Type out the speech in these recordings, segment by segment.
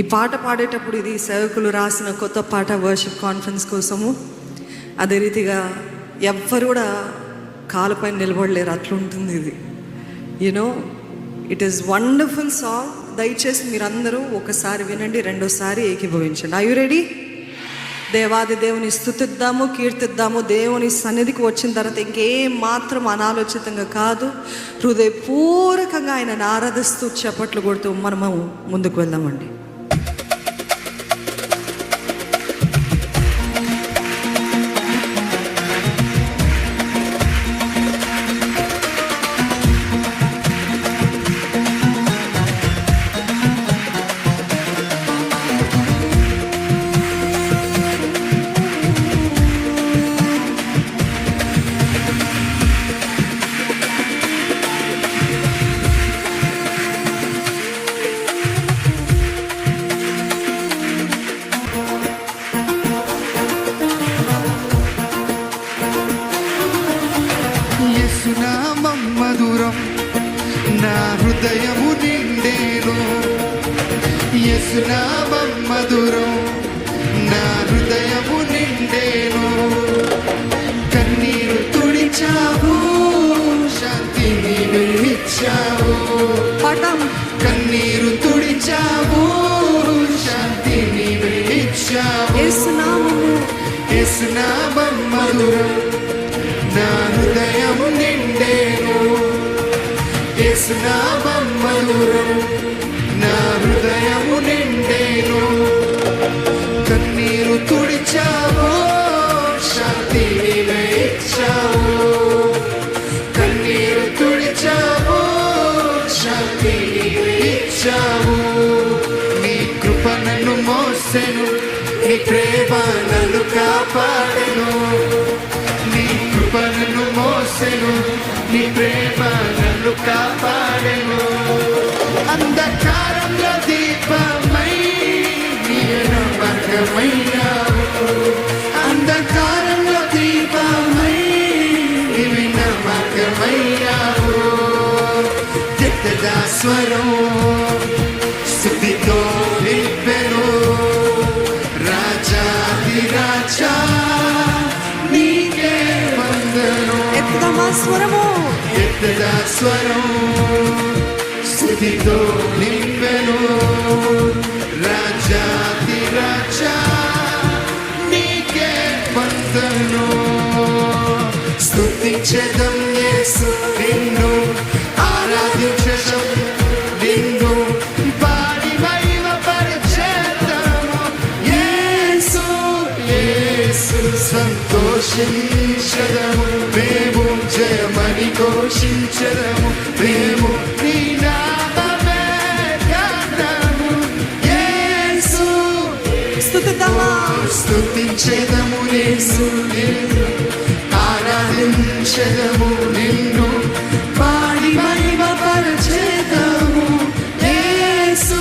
ఈ పాట పాడేటప్పుడు ఇది సేవకులు రాసిన కొత్త పాట వర్షిప్ కాన్ఫరెన్స్ కోసము. అదే రీతిగా ఎవ్వరు కూడా కాలుపైన నిలబడలేరు, అట్లుంటుంది ఇది. You know it is wonderful song. దయచేసి మీరందరూ ఒకసారి వినండి, రెండోసారి ఏకీభవించండి. Are you ready? దేవాది దేవుని స్తుతిద్దాము, కీర్తిద్దాము. దేవుని సన్నిధికి వచ్చిన తర్వాత ఇంకేం మాత్రం అనాలోచితంగా కాదు, హృదయపూర్వకంగా ఆయనను ఆరాధిస్తూ చప్పట్లు కొడుతూ మనము ముందుకు వెళ్దామండి. యేసునామం మధురం నా హృదయము నిండేను. యేసునామం మధురం నా హృదయము నిండేను. కన్నీరు తుడిచావు, శాంతిని వెలిగించావు. కన్నీరు తుడిచావు, శాంతిని వెలిగించావు. యేసునామం మధురం నా హృదయము నిండేను. యేసునామం మధురం నా హృదయము నిండేను. కన్నీరు తుడిచావు, శాంతిని వెలిగించావు. కన్నీరు తుడిచావు, శాంతిని వెలిగించావు. నీ కృప నన్ను మోసెను, నీ ప్రేమ నన్ను కాపాడెను. నన్ను మోసెను, నీ ప్రేమ నన్ను కాపాడెను. అంధకారంలో దీపమై నీవు మార్గమయ్యావు. అంధకారంలో దీపమై నీవు మార్గమయ్యావు. స్వరం స్తుతితో నింపెను. రాజాది రాజా స్వరం స్తుతితో నింపెను. రాజాది రాజా నీకే వందనం. స్తుతించెదం యేసు నిన్ను, ఆరాధించెదం నిన్ను, పాడి మహిమపరచెదము యేసు. యేసు సంతోషించెదము మేము, జయమని ఘోషించెదము మేము, నీ నామమే గానము. యేసు స్తుతించెదము యేసు నిన్ను, ఆరాధించెదము నిన్ను, పాడి మహిమపరచెదము యేసు.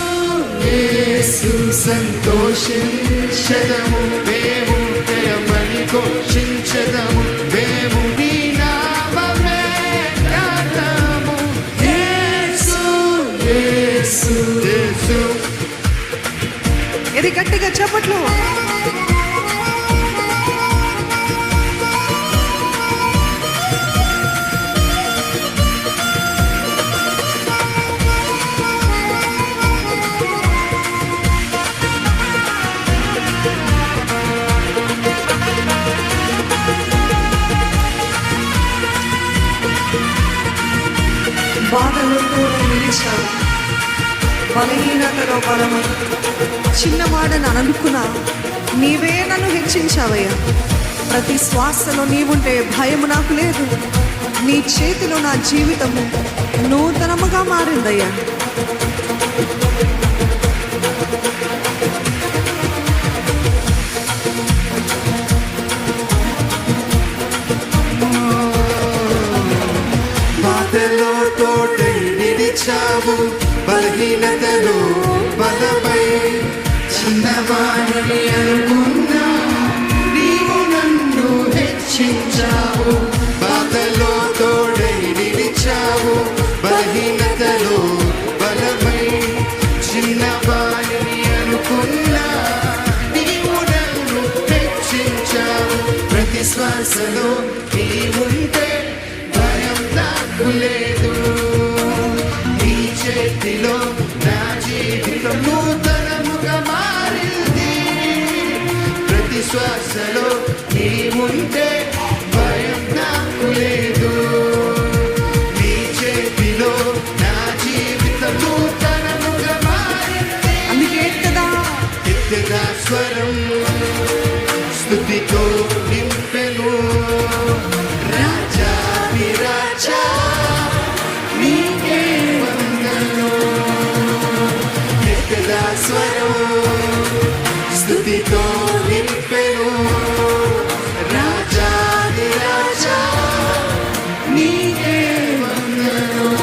యేసు సంతోషించెదము మేము, జయమని ఘోషించెదము మేము, నీ నామమే గానము. యేసు యేసు యేసు. ఇది గట్టిగా చప్పట్లు. బాధలో కూడా నిలిచావు, బలహీనతలో బలము. చిన్నవాడని అనుకున్నా, నీవే నన్ను హెచ్చించావయ్యా. ప్రతి శ్వాసలో నీవుంటే భయము నాకు లేదు. నీ చేతిలో నా జీవితము నూతనముగా మారిందయ్యా. బాధలో తోటై నిలిచావు, బలహీనతలో బలమై. చిన్నవాడిని అనుకున్నా, నీవు నన్ను హెచ్చించావు. బాధలో తోడై నిలిచావు, బలహీనతలో బలమై. చిన్నవాడిని లేకున్నా నీవు నన్ను హెచ్చించావు. ప్రతి శ్వాసలో నీవుంటే భయం నాకు లేదు. నీ చేతిలో నా జీవితం నూతనముగా మారింది. ప్రతి శ్వాసలో నీవుంటే భయం నాకు లేదు. నీ చేతిలో నా జీవితం నూతనముగా మారింది. అందుకే కదా ఎత్తగా స్వరం స్తుతితో నింపెను. రాజా విరాజా నీకే వందనం. ఎత్తగా స్వరం స్తుతితో నింపెను. రాజా విరాజా నీకే వందనం.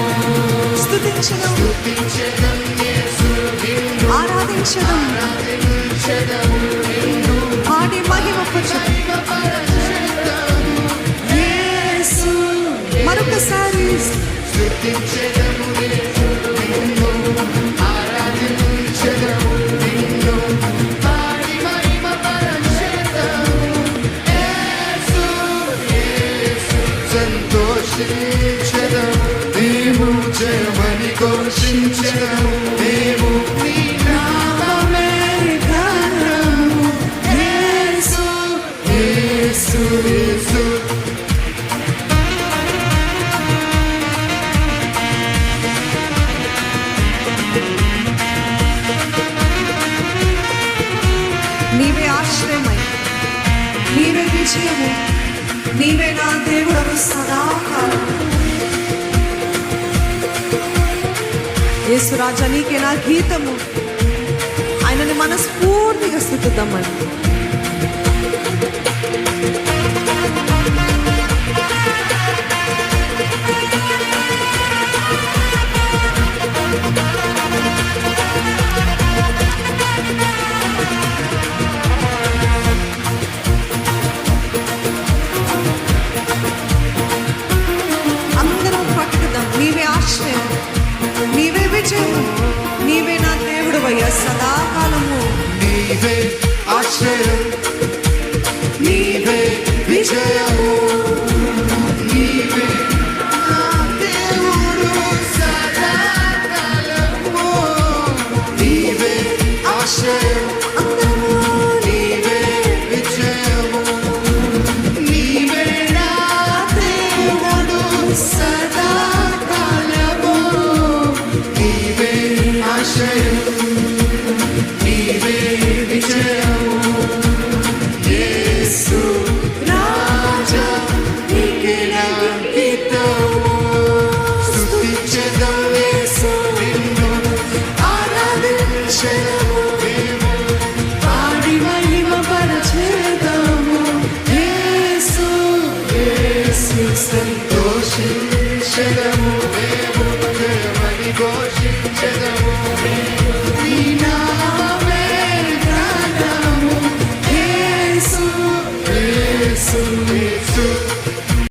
స్తుతించడం, స్తుతించెదం యేసు నిన్ను. ఆరాధించడం, ఆరాధించెదం నిన్ను. పాడి మహిమపరచడం. యేసు మరొకసారి స్తుతించెదము యేసు నిన్ను. ఆరాధించెదము నిన్ను. పాడి మహిమపరచెదము యేసు. యేసు సంతోషించెదము నీవు జయమని ఘోషించెదము నీవు. నీ నామమే ఘనము. యేసు యేసు యేసు. నీవే ఆశ్రయమై, నీవే విజయము, నీవే నా దేవుడవు సదాకాలం. యేసు రాజా నీకే నా గీతము. ఆయనని మనస్ఫూర్తిగా స్తుతిద్దామని. అందరం పట్టుకుందాం. నీవే ఆశ్రయం, నీవే విజయము, నీవే నా దేవుడు అయ్యా సదాకాలము. నీవే ఆశ్రయం నీవే విజయము. నీవే నా దేవుడు సదాకాలము. నీవే ఆశ్రయం నీవే విజయము. నీవే నా దేవుడు సదాకాలము. నీవే ఆశ్రయం నీవే విజయము. యేసు రాజా నీకే నా గీతము. స్తుతించెదం యేసు నిన్ను. ఆరాధించెదము మేము. పాడి మహిమపరచెదము యేసు. యేసు సంతోషించెదము మేము. జయమని ఘోషించెదము మేము. నీ నామమే ఘనము. యేసు యేసు యేసు.